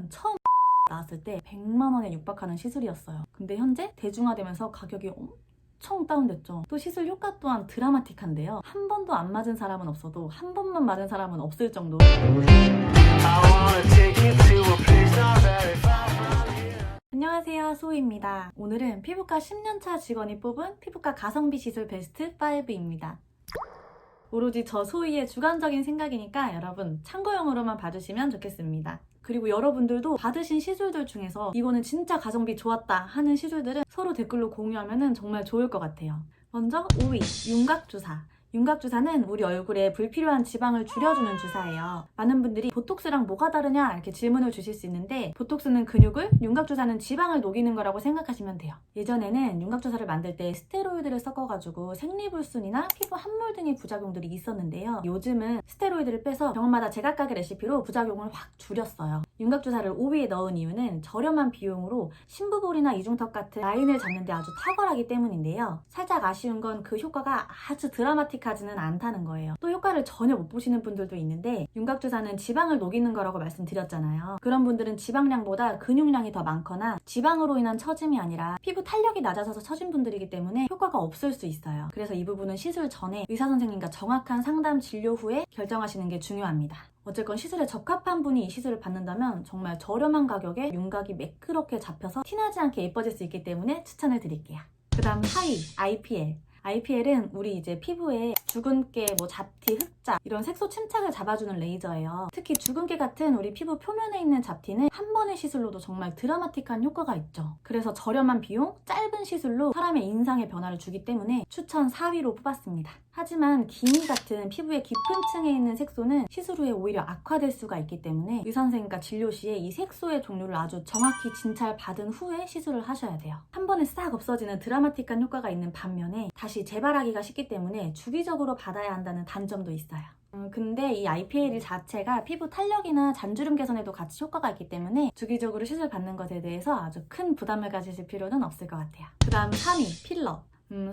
처음 나왔을 때 100만 원에 육박하는 시술이었어요. 근데 현재 대중화되면서 가격이 엄청 다운됐죠. 또 시술 효과 또한 드라마틱한데요. 한 번도 안 맞은 사람은 없어도 한 번만 맞은 사람은 없을 정도로 안녕하세요, 소희입니다. 오늘은 피부과 10년차 직원이 뽑은 피부과 가성비 시술 베스트 5입니다. 오로지 저 소희의 주관적인 생각이니까 여러분 참고용으로만 봐주시면 좋겠습니다. 그리고 여러분들도 받으신 시술들 중에서 이거는 진짜 가성비 좋았다 하는 시술들은 서로 댓글로 공유하면 정말 좋을 것 같아요. 먼저 5위, 윤곽주사. 윤곽주사는 우리 얼굴에 불필요한 지방을 줄여주는 주사예요. 많은 분들이 보톡스랑 뭐가 다르냐 이렇게 질문을 주실 수 있는데, 보톡스는 근육을, 윤곽주사는 지방을 녹이는 거라고 생각하시면 돼요. 예전에는 윤곽주사를 만들 때 스테로이드를 섞어가지고 생리불순이나 피부 함몰 등의 부작용들이 있었는데요. 요즘은 스테로이드를 빼서 병원마다 제각각의 레시피로 부작용을 확 줄였어요. 윤곽주사를 5위에 넣은 이유는 저렴한 비용으로 심부볼이나 이중턱 같은 라인을 잡는 데 아주 탁월하기 때문인데요. 살짝 아쉬운 건 그 효과가 아주 드라마틱하지는 않다는 거예요. 또 효과를 전혀 못 보시는 분들도 있는데, 윤곽주사는 지방을 녹이는 거라고 말씀드렸잖아요. 그런 분들은 지방량보다 근육량이 더 많거나 지방으로 인한 처짐이 아니라 피부 탄력이 낮아져서 처진 분들이기 때문에 효과가 없을 수 있어요. 그래서 이 부분은 시술 전에 의사선생님과 정확한 상담 진료 후에 결정하시는 게 중요합니다. 어쨌건 시술에 적합한 분이 이 시술을 받는다면 정말 저렴한 가격에 윤곽이 매끄럽게 잡혀서 티나지 않게 예뻐질 수 있기 때문에 추천을 드릴게요. 그 다음 4위, IPL. IPL은 우리 이제 피부에 주근깨, 잡티, 흑자 이런 색소 침착을 잡아주는 레이저예요. 특히 주근깨 같은 우리 피부 표면에 있는 잡티는 한 번의 시술로도 정말 드라마틱한 효과가 있죠. 그래서 저렴한 비용, 짧은 시술로 사람의 인상에 변화를 주기 때문에 추천 4위로 뽑았습니다. 하지만 기미 같은 피부의 깊은 층에 있는 색소는 시술 후에 오히려 악화될 수가 있기 때문에 의사선생님과 진료 시에 이 색소의 종류를 아주 정확히 진찰받은 후에 시술을 하셔야 돼요. 한 번에 싹 없어지는 드라마틱한 효과가 있는 반면에 다시 재발하기가 쉽기 때문에 주기적으로 받아야 한다는 단점도 있어요. 근데 이 IPL 자체가 피부 탄력이나 잔주름 개선에도 같이 효과가 있기 때문에 주기적으로 시술 받는 것에 대해서 아주 큰 부담을 가지실 필요는 없을 것 같아요. 그 다음 3위, 필러.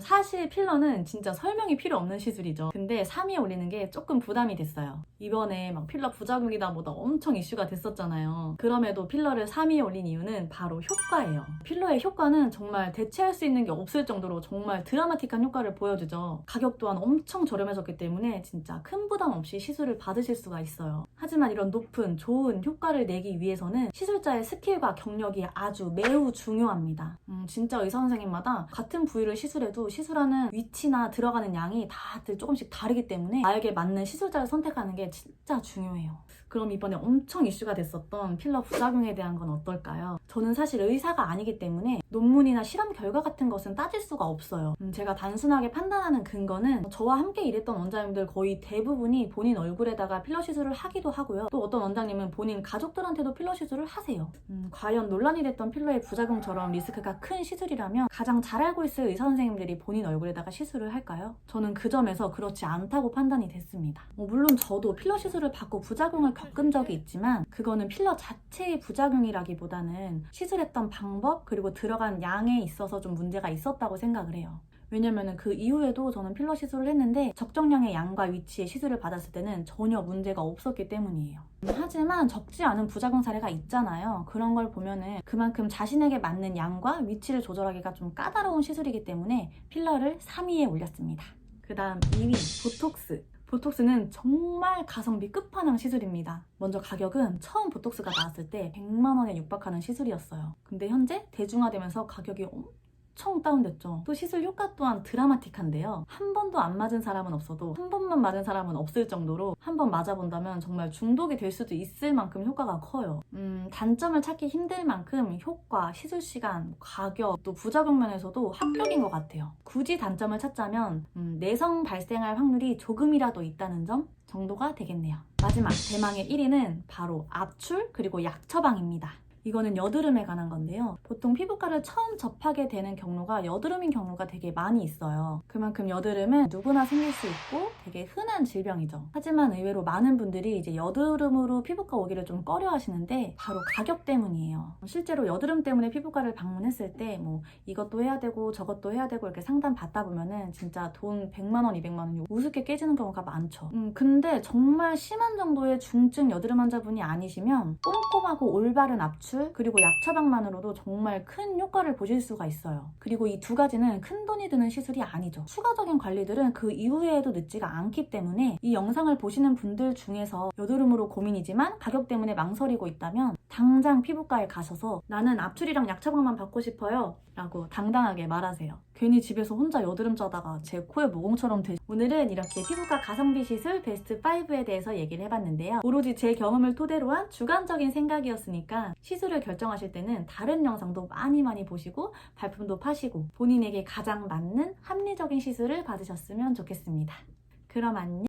사실 필러는 진짜 설명이 필요 없는 시술이죠. 근데 3위에 올리는 게 조금 부담이 됐어요. 이번에 필러 부작용이다 뭐다 엄청 이슈가 됐었잖아요. 그럼에도 필러를 3위에 올린 이유는 바로 효과예요. 필러의 효과는 정말 대체할 수 있는 게 없을 정도로 정말 드라마틱한 효과를 보여주죠. 가격 또한 엄청 저렴해졌기 때문에 진짜 큰 부담 없이 시술을 받으실 수가 있어요. 하지만 이런 높은 좋은 효과를 내기 위해서는 시술자의 스킬과 경력이 아주 매우 중요합니다. 진짜 의사 선생님마다 같은 부위를 시술해도 시술하는 위치나 들어가는 양이 다들 조금씩 다르기 때문에 나에게 맞는 시술자를 선택하는 게 진짜 중요해요. 그럼 이번에 엄청 이슈가 됐었던 필러 부작용에 대한 건 어떨까요? 저는 사실 의사가 아니기 때문에 논문이나 실험 결과 같은 것은 따질 수가 없어요. 제가 단순하게 판단하는 근거는 저와 함께 일했던 원장님들 거의 대부분이 본인 얼굴에다가 필러 시술을 하기도 하고요. 또 어떤 원장님은 본인 가족들한테도 필러 시술을 하세요. 과연 논란이 됐던 필러의 부작용처럼 리스크가 큰 시술이라면 가장 잘 알고 있을 의사 선생님들이 본인 얼굴에다가 시술을 할까요? 저는 그 점에서 그렇지 않다고 판단이 됐습니다. 물론 저도 필러 시술을 받고 부작용을 겪은 적이 있지만 그거는 필러 자체의 부작용이라기보다는 시술했던 방법 그리고 들어간 양에 있어서 좀 문제가 있었다고 생각을 해요. 왜냐면은 그 이후에도 저는 필러 시술을 했는데 적정량의 양과 위치에 시술을 받았을 때는 전혀 문제가 없었기 때문이에요. 하지만 적지 않은 부작용 사례가 있잖아요. 그런 걸 보면은 그만큼 자신에게 맞는 양과 위치를 조절하기가 좀 까다로운 시술이기 때문에 필러를 3위에 올렸습니다. 그 다음 2위, 보톡스. 보톡스는 정말 가성비 끝판왕 시술입니다. 먼저 가격은 처음 보톡스가 나왔을 때 100만 원에 육박하는 시술이었어요. 근데 현재 대중화되면서 가격이 엄청 다운됐죠. 또 시술 효과 또한 드라마틱한데요. 한 번도 안 맞은 사람은 없어도 한 번만 맞은 사람은 없을 정도로 한 번 맞아본다면 정말 중독이 될 수도 있을 만큼 효과가 커요. 단점을 찾기 힘들 만큼 효과, 시술 시간, 가격, 또 부작용 면에서도 합격인 것 같아요. 굳이 단점을 찾자면 내성 발생할 확률이 조금이라도 있다는 점 정도가 되겠네요. 마지막 대망의 1위는 바로 압출 그리고 약 처방입니다. 이거는 여드름에 관한 건데요. 보통 피부과를 처음 접하게 되는 경로가 여드름인 경우가 되게 많이 있어요. 그만큼 여드름은 누구나 생길 수 있고 되게 흔한 질병이죠. 하지만 의외로 많은 분들이 이제 여드름으로 피부과 오기를 좀 꺼려 하시는데 바로 가격 때문이에요. 실제로 여드름 때문에 피부과를 방문했을 때 뭐 이것도 해야 되고 저것도 해야 되고 이렇게 상담 받다 보면은 진짜 돈 100만 원, 200만 원이 우습게 깨지는 경우가 많죠. 근데 정말 심한 정도의 중증 여드름 환자분이 아니시면 꼼꼼하고 올바른 압출 그리고 약 처방만으로도 정말 큰 효과를 보실 수가 있어요. 그리고 이 두 가지는 큰 돈이 드는 시술이 아니죠. 추가적인 관리들은 그 이후에도 늦지가 않기 때문에 이 영상을 보시는 분들 중에서 여드름으로 고민이지만 가격 때문에 망설이고 있다면 당장 피부과에 가셔서 나는 압출이랑 약 처방만 받고 싶어요 라고 당당하게 말하세요. 괜히 집에서 혼자 여드름 짜다가 제 코에 모공처럼 되죠. 오늘은 이렇게 피부과 가성비 시술 베스트 5에 대해서 얘기를 해봤는데요. 오로지 제 경험을 토대로 한 주관적인 생각이었으니까 시술을 결정하실 때는 다른 영상도 많이 보시고 발품도 파시고 본인에게 가장 맞는 합리적인 시술을 받으셨으면 좋겠습니다. 그럼 안녕!